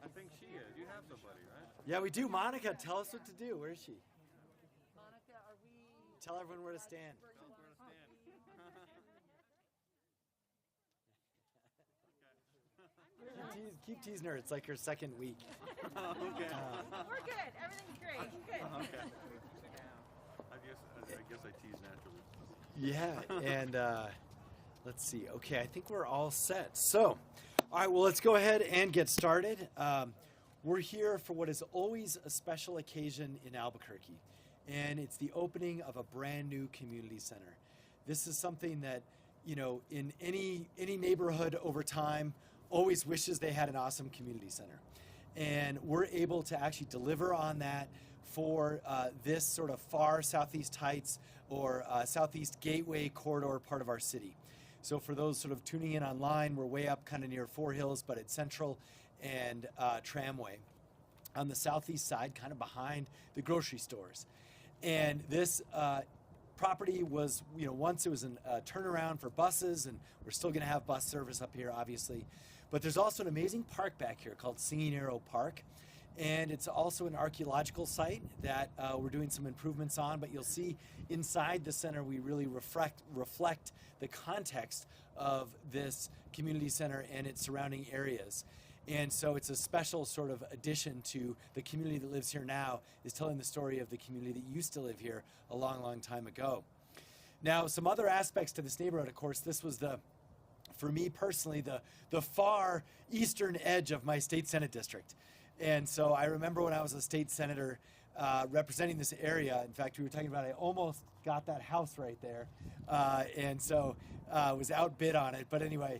I think she is. You have somebody, right? Yeah, we do. Monica, tell us what to do. Where is she? Monica, are we? Tell everyone where to stand. Tell us where to stand. Keep teasing her. It's like her second week. Okay. We're good. Everything's great. Good. Okay. I guess I tease naturally. Yeah, and let's see. Okay, I think we're all set. So, all right, well, let's go ahead and get started. We're here for what is always a special occasion in Albuquerque, and it's the opening of a brand new community center. This is something that, you know, in any neighborhood over time always wishes they had an awesome community center. And we're able to actually deliver on that for this sort of far Southeast Heights or Southeast Gateway corridor part of our city. So for those sort of tuning in online, we're way up kind of near Four Hills, but at Central and Tramway on the southeast side, kind of behind the grocery stores. And this property was, you know, once it was a turnaround for buses, and we're still going to have bus service up here, obviously. But there's also an amazing park back here called Singing Arrow Park. And it's also an archaeological site that we're doing some improvements on, but you'll see inside the center we really reflect the context of this community center and its surrounding areas. And so it's a special sort of addition to the community that lives here now, is telling the story of the community that used to live here a long, long time ago. Now, some other aspects to this neighborhood, of course, this was for me personally, the far eastern edge of my state Senate district. And so I remember when I was a state senator representing this area, in fact, we were talking about, I almost got that house right there. And so was outbid on it. But anyway,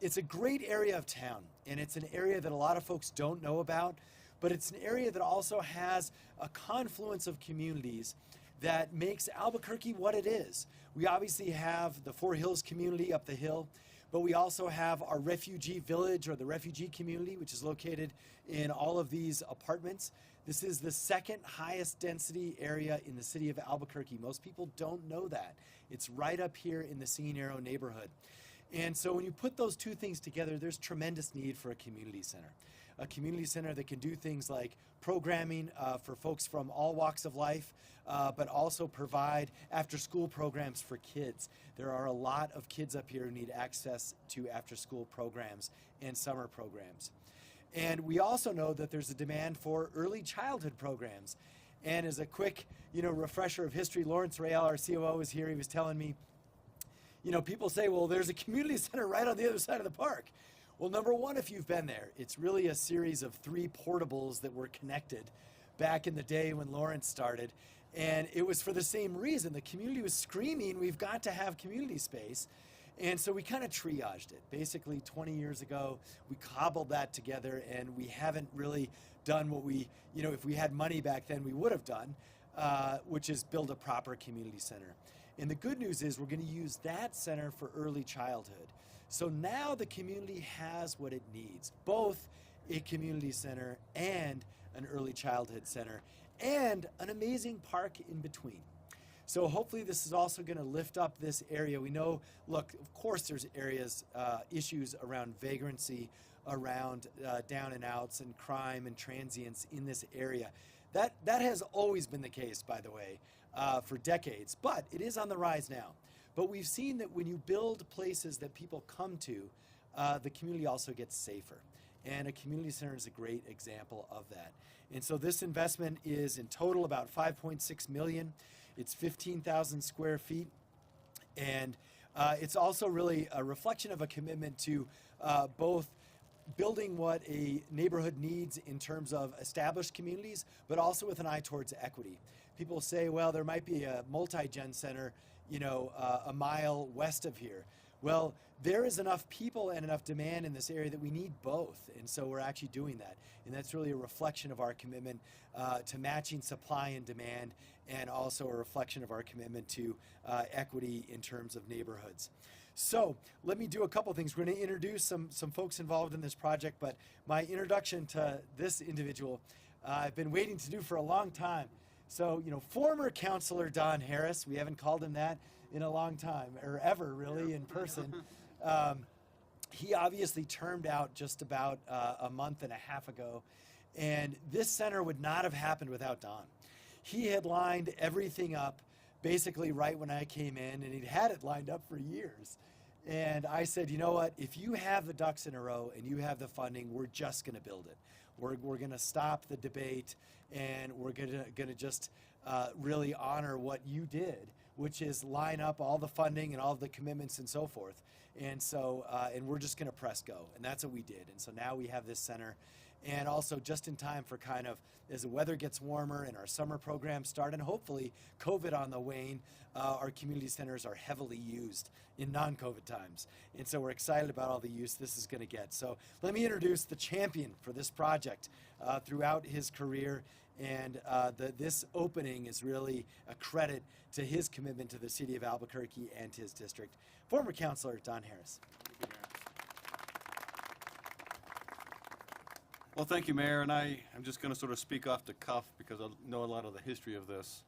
it's a great area of town, and it's an area that a lot of folks don't know about, but it's an area that also has a confluence of communities that makes Albuquerque what it is. We obviously have the Four Hills community up the hill, but we also have our refugee village, or the refugee community, which is located in all of these apartments. This is the second highest density area in the city of Albuquerque. Most people don't know that. It's right up here in the Singing Arrow neighborhood. And so when you put those two things together, there's tremendous need for a community center. A community center that can do things like programming for folks from all walks of life, but also provide after-school programs for kids. There are a lot of kids up here who need access to after-school programs and summer programs. And we also know that there's a demand for early childhood programs. And as a quick, refresher of history, Lawrence Rael, our COO, was here. He was telling me, people say, well, there's a community center right on the other side of the park. Well, number one, if you've been there, it's really a series of 3 portables that were connected back in the day when Lawrence started. And it was for the same reason. The community was screaming, we've got to have community space. And so we kind of triaged it. Basically, 20 years ago, we cobbled that together, and we haven't really done what we, if we had money back then, we would have done, which is build a proper community center. And the good news is we're going to use that center for early childhood. So now the community has what it needs, both a community center and an early childhood center, and an amazing park in between. So hopefully this is also going to lift up this area. We know, look, of course there's areas, issues around vagrancy, around down and outs and crime and transients in this area. That has always been the case, by the way, for decades, but it is on the rise now. But we've seen that when you build places that people come to, the community also gets safer. And a community center is a great example of that. And so this investment is in total about $5.6 million. It's 15,000 square feet. And it's also really a reflection of a commitment to both building what a neighborhood needs in terms of established communities, but also with an eye towards equity. People say, well, there might be a multi-gen center, a mile west of here. Well, there is enough people and enough demand in this area that we need both, and so we're actually doing that. And that's really a reflection of our commitment to matching supply and demand, and also a reflection of our commitment to equity in terms of neighborhoods. So let me do a couple things. We're going to introduce some folks involved in this project, but my introduction to this individual I've been waiting to do for a long time. So, former Councilor Don Harris, we haven't called him that in a long time, or ever really in person. he obviously termed out just about a month and a half ago, and this center would not have happened without Don. He had lined everything up basically right when I came in, and he'd had it lined up for years. And I said, you know what, if you have the ducks in a row and you have the funding, we're just going to build it. We're going to stop the debate, and we're going to just really honor what you did, which is line up all the funding and all the commitments and so forth. And so, and we're just going to press go. And that's what we did. And so now we have this center. And also just in time for kind of, as the weather gets warmer and our summer programs start, and hopefully COVID on the wane, our community centers are heavily used in non-COVID times. And so we're excited about all the use this is going to get. So let me introduce the champion for this project throughout his career. And this opening is really a credit to his commitment to the city of Albuquerque and his district. Former councilor Don Harris. Well, thank you, Mayor, and I'm just going to sort of speak off the cuff because I know a lot of the history of this.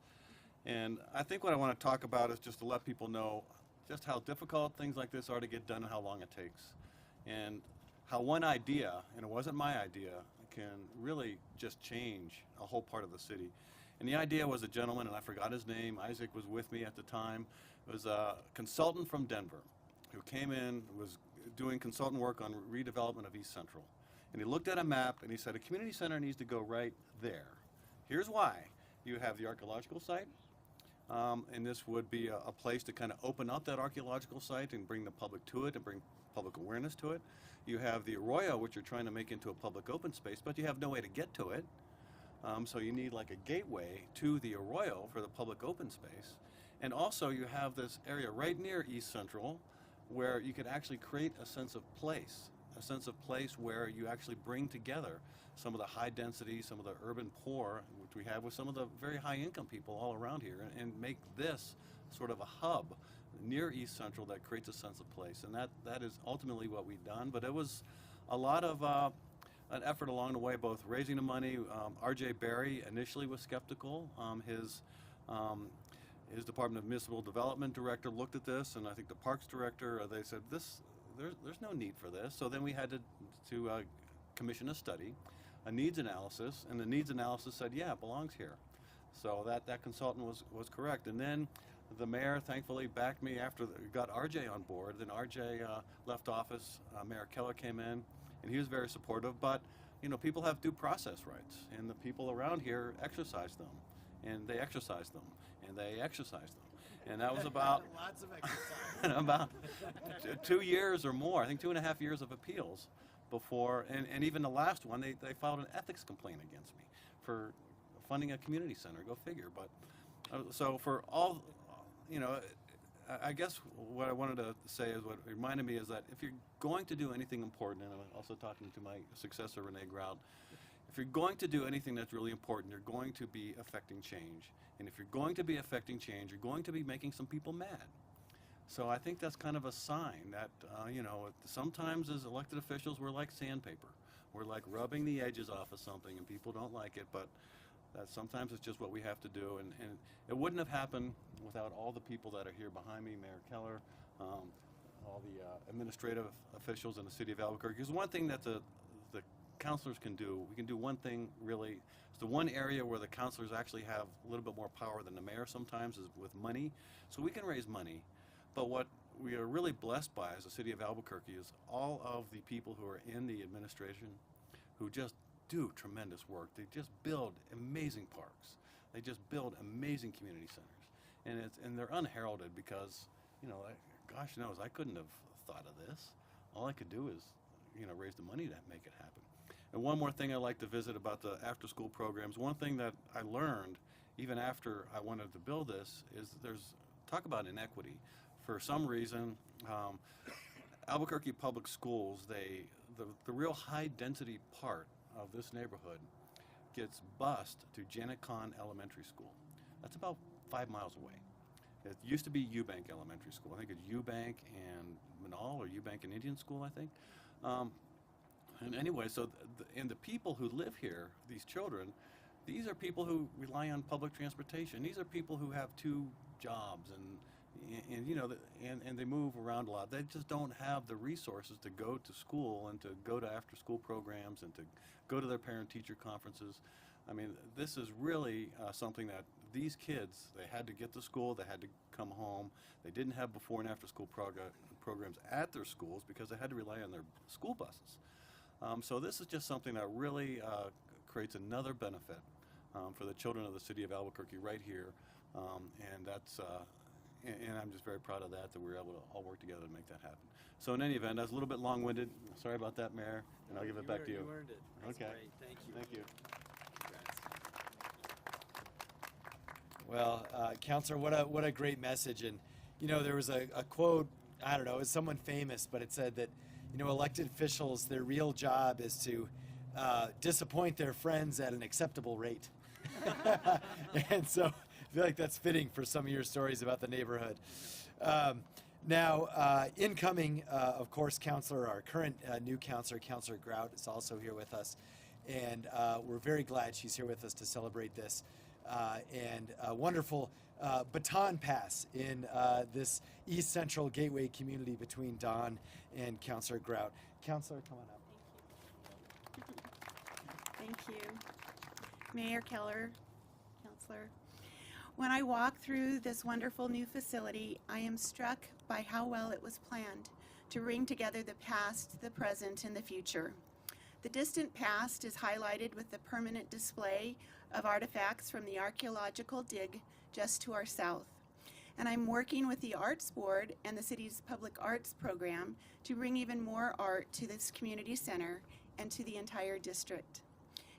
And I think what I want to talk about is just to let people know just how difficult things like this are to get done and how long it takes. And how one idea, and it wasn't my idea, can really just change a whole part of the city. And the idea was a gentleman, and I forgot his name, Isaac was with me at the time. It was a consultant from Denver who came in, was doing consultant work on redevelopment of East Central. And he looked at a map and he said, a community center needs to go right there. Here's why. You have the archaeological site, and this would be a place to kind of open up that archaeological site and bring the public to it and bring public awareness to it. You have the arroyo, which you're trying to make into a public open space, but you have no way to get to it. So you need like a gateway to the arroyo for the public open space. And also you have this area right near East Central where you could actually create a sense of place. A sense of place where you actually bring together some of the high density, some of the urban poor, which we have with some of the very high income people all around here, and make this sort of a hub near East Central that creates a sense of place. And that is ultimately what we've done. But it was a lot of an effort along the way, both raising the money. R.J. Berry initially was skeptical. His Department of Municipal Development director looked at this, and I think the Parks director, they said, there's no need for this. So then we had to commission a study, a needs analysis, and the needs analysis said, yeah, it belongs here. So that consultant was correct. And then the mayor thankfully backed me after got RJ on board. Then RJ left office, Mayor Keller came in, and he was very supportive. But you know, people have due process rights, and the people around here exercise them, and they exercise them, and they exercise them. And that was about lots of exercise. about 2 years or more, I think 2.5 years of appeals before, and even the last one, they filed an ethics complaint against me for funding a community center, go figure. But so for all, you know, I guess what I wanted to say is what reminded me is that if you're going to do anything important, and I'm also talking to my successor, Renee Grout, if you're going to do anything that's really important, you're going to be affecting change. And if you're going to be affecting change, you're going to be making some people mad. So I think that's kind of a sign that, you know, sometimes as elected officials, we're like sandpaper. We're like rubbing the edges off of something and people don't like it, but that sometimes it's just what we have to do. And it wouldn't have happened without all the people that are here behind me, Mayor Keller, all the administrative officials in the city of Albuquerque. Because one thing that the councilors can do, we can do one thing really. It's the one area where the councilors actually have a little bit more power than the mayor sometimes is with money. So we can raise money. But what we are really blessed by as a city of Albuquerque is all of the people who are in the administration who just do tremendous work. They just build amazing parks. They just build amazing community centers. And they're unheralded because, you know, gosh knows, I couldn't have thought of this. All I could do is, you know, raise the money to make it happen. And one more thing I'd like to visit about the after-school programs. One thing that I learned, even after I wanted to build this, is talk about inequity. For some reason, Albuquerque Public Schools, the real high-density part of this neighborhood gets bused to Janet Kahn Elementary School. That's about 5 miles away. It used to be Eubank Elementary School. I think it's Eubank and Manal, or Eubank and Indian School, I think. And anyway, so the people who live here, these children, these are people who rely on public transportation. These are people who have 2 jobs and and you know, and they move around a lot. They just don't have the resources to go to school and to go to after-school programs and to go to their parent-teacher conferences. I mean, this is really something that these kids, they had to get to school, they had to come home. They didn't have before and after-school programs at their schools because they had to rely on their school buses. So this is just something that really creates another benefit for the children of the city of Albuquerque right here, and that's and I'm just very proud of that we were able to all work together to make that happen. So in any event, I was a little bit long-winded. Sorry about that, Mayor, and I'll give it back to you. You earned it. That's Okay. great. Thank you. Thank you. Well, Counselor, what a great message. And, you know, there was a quote, I don't know, it was someone famous, but it said that, you know, elected officials, their real job is to disappoint their friends at an acceptable rate. And so I feel like that's fitting for some of your stories about the neighborhood. Now, incoming, of course, counselor, our current new counselor, Counselor Grout, is also here with us. And we're very glad she's here with us to celebrate this. And a wonderful baton pass in this East Central Gateway community between Don and Counselor Grout. Counselor, come on up. Thank you. Mayor Keller, Counselor. When I walk through this wonderful new facility, I am struck by how well it was planned to bring together the past, the present, and the future. The distant past is highlighted with the permanent display of artifacts from the archaeological dig just to our south. And I'm working with the Arts Board and the city's public arts program to bring even more art to this community center and to the entire district.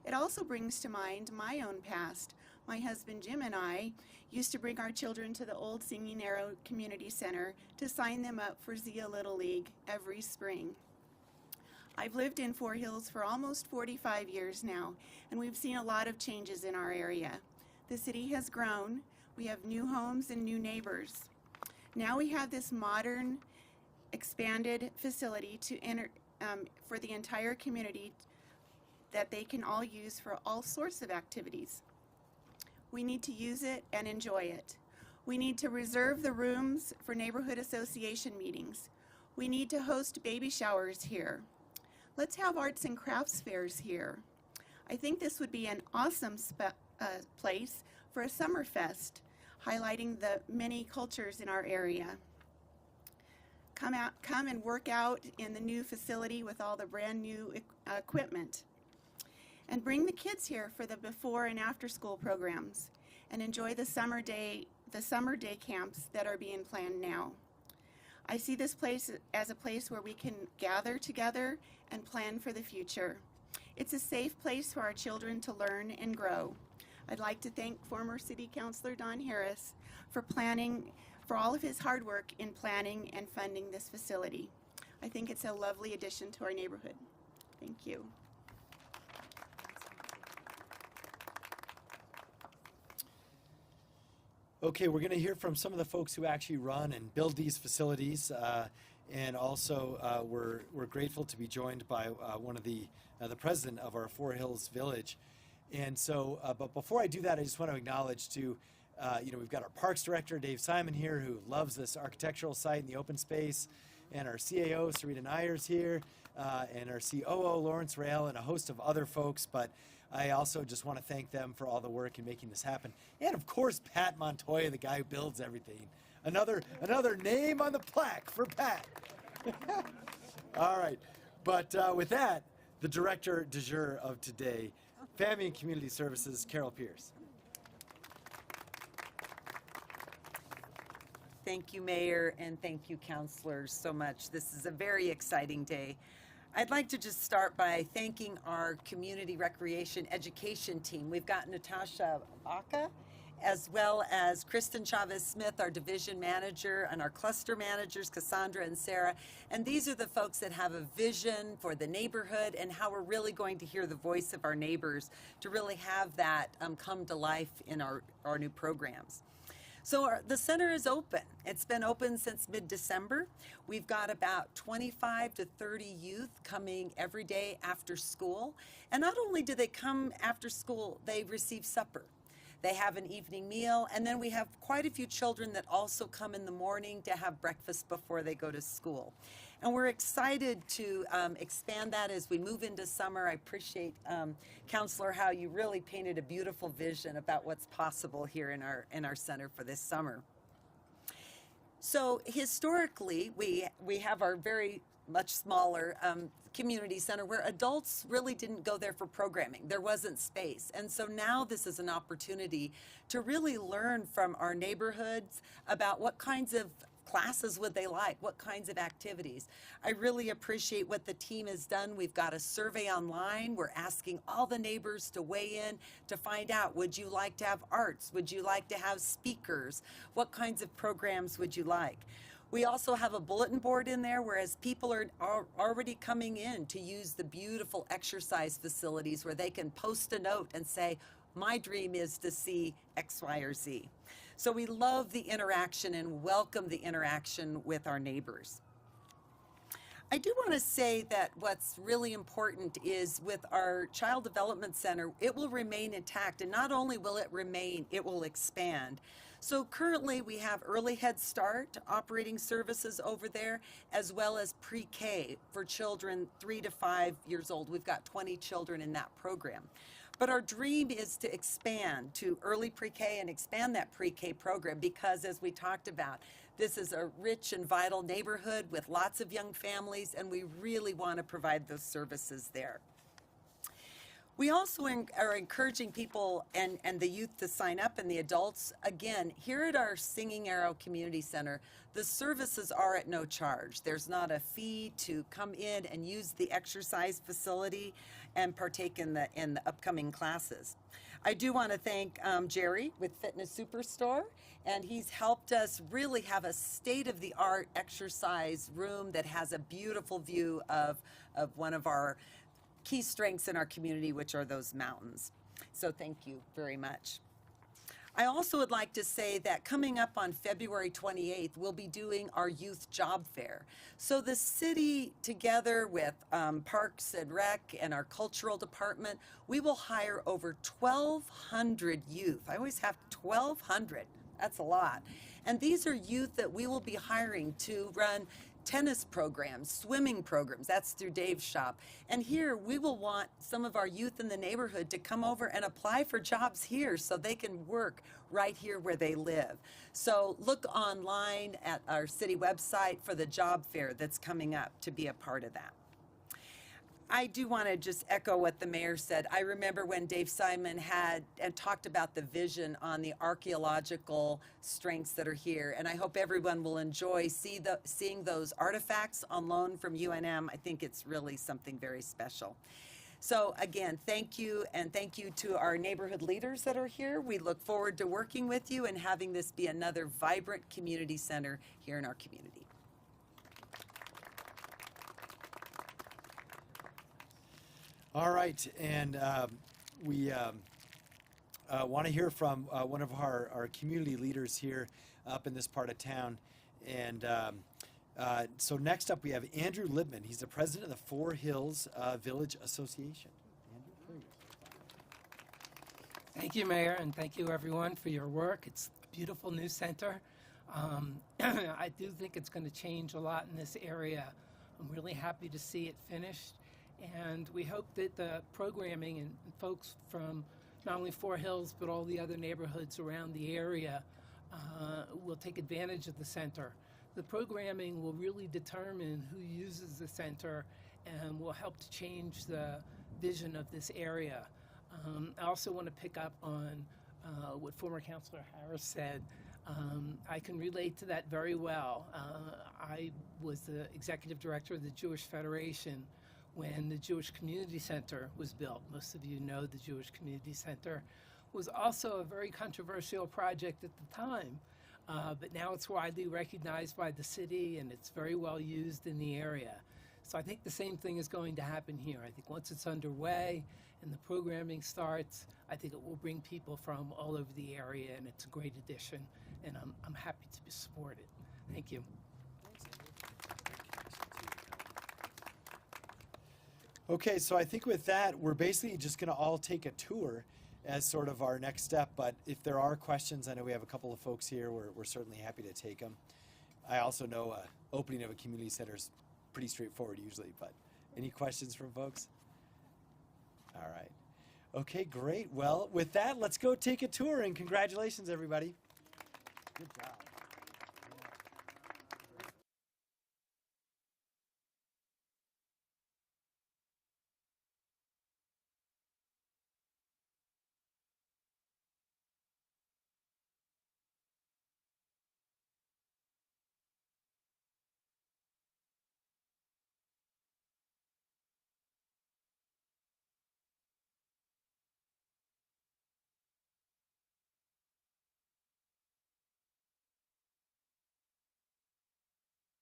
It also brings to mind my own past. My husband Jim and I used to bring our children to the old Singing Arrow Community Center to sign them up for Zia Little League every spring. I've lived in Fort Hills for almost 45 years now, and we've seen a lot of changes in our area. The city has grown. We have new homes and new neighbors. Now we have this modern, expanded facility for the entire community that they can all use for all sorts of activities. We need to use it and enjoy it. We need to reserve the rooms for neighborhood association meetings. We need to host baby showers here. Let's have arts and crafts fairs here. I think this would be an awesome place for a summer fest, highlighting the many cultures in our area. Come and work out in the new facility with all the brand new equipment. And bring the kids here for the before and after school programs and enjoy the summer day camps that are being planned now. I see this place as a place where we can gather together and plan for the future. It's a safe place for our children to learn and grow. I'd like to thank former City Councilor Don Harris for all of his hard work in planning and funding this facility. I think it's a lovely addition to our neighborhood. Thank you. Okay, we're going to hear from some of the folks who actually run and build these facilities, and also we're grateful to be joined by one of the president of our Fort Hills Village. And so, but before I do that, I just want to acknowledge we've got our Parks Director Dave Simon here, who loves this architectural site and the open space, and our CAO Sarita Nyers here, and our COO Lawrence Rail, and a host of other folks. But I also just want to thank them for all the work in making this happen. And of course, Pat Montoya, the guy who builds everything. Another name on the plaque for Pat. All right. But with that, the Director du jour of today, Family and Community Services, Carol Pierce. Thank you, Mayor, and thank you, counselors, so much. This is a very exciting day. I'd like to just start by thanking our community recreation education team. We've got Natasha Baca, as well as Kristen Chavez-Smith, our division manager, and our cluster managers, Cassandra and Sarah. And these are the folks that have a vision for the neighborhood and how we're really going to hear the voice of our neighbors to really have that come to life in our new programs. So the center is open. It's been open since mid-December. We've got about 25 to 30 youth coming every day after school. And not only do they come after school, they receive supper. They have an evening meal, and then we have quite a few children that also come in the morning to have breakfast before they go to school. And we're excited to expand that as we move into summer. I appreciate, Counselor, how you really painted a beautiful vision about what's possible here in our center for this summer. So historically, we have our very much smaller community center where adults really didn't go there for programming. There wasn't space. And so now this is an opportunity to really learn from our neighborhoods about what kinds of classes would they like, what kinds of activities. I really appreciate what the team has done. We've got a survey online. We're asking all the neighbors to weigh in to find out, would you like to have arts? Would you like to have speakers? What kinds of programs would you like? We also have a bulletin board in there, whereas people are already coming in to use the beautiful exercise facilities where they can post a note and say, my dream is to see X, Y, or Z. So we love the interaction and welcome the interaction with our neighbors. I do want to say that what's really important is with our Child Development Center, it will remain intact, and not only will it remain, it will expand. So currently we have early Head Start operating services over there, as well as pre-K for children 3 to 5 years old. We've got 20 children in that program. But our dream is to expand to early pre-K and expand that pre-K program because, as we talked about, this is a rich and vital neighborhood with lots of young families, and we really want to provide those services there. We also are encouraging people and the youth to sign up, and the adults. Again, here at our Singing Arrow Community Center, the services are at no charge. There's not a fee to come in and use the exercise facility and partake in the upcoming classes. I do want to thank Jerry with Fitness Superstore, and he's helped us really have a state-of-the-art exercise room that has a beautiful view of one of our key strengths in our community, which are those mountains. So thank you very much. I also would like to say that coming up on February 28th, we'll be doing our youth job fair. So the city, together with Parks and Rec and our cultural department, we will hire over 1,200 youth. I always have 1,200. That's a lot. And these are youth that we will be hiring to run tennis programs, swimming programs. That's through Dave's shop. And here we will want some of our youth in the neighborhood to come over and apply for jobs here so they can work right here where they live. So look online at our city website for the job fair that's coming up to be a part of that. I do want to just echo what the mayor said. I remember when Dave Simon had and talked about the vision on the archaeological strengths that are here, and I hope everyone will enjoy seeing those artifacts on loan from UNM. I think it's really something very special. So again, thank you, and thank you to our neighborhood leaders that are here. We look forward to working with you and having this be another vibrant community center here in our community. All right, and we want to hear from one of our community leaders here up in this part of town. And so next up we have Andrew Libman. He's the president of the Four Hills Village Association. Andrew, Thank you, Mayor, and thank you, everyone, for your work. It's a beautiful new center. I do think it's going to change a lot in this area. I'm really happy to see it finished. And we hope that the programming and folks from not only Four Hills, but all the other neighborhoods around the area will take advantage of the center. The programming will really determine who uses the center and will help to change the vision of this area. I also want to pick up on what former Councilor Harris said. I can relate to that very well. I was the executive director of the Jewish Federation when the Jewish Community Center was built. Most of you know the Jewish Community Center was also a very controversial project at the time, but now it's widely recognized by the city and it's very well used in the area. So I think the same thing is going to happen here. I think once it's underway and the programming starts, I think it will bring people from all over the area, and it's a great addition, and I'm happy to support it. Thank you. Okay, so I think with that, we're basically just going to all take a tour as sort of our next step. But if there are questions, I know we have a couple of folks here. We're certainly happy to take them. I also know opening of a community center is pretty straightforward usually, but any questions from folks? All right. Okay, great. Well, with that, let's go take a tour, and congratulations, everybody. Good job.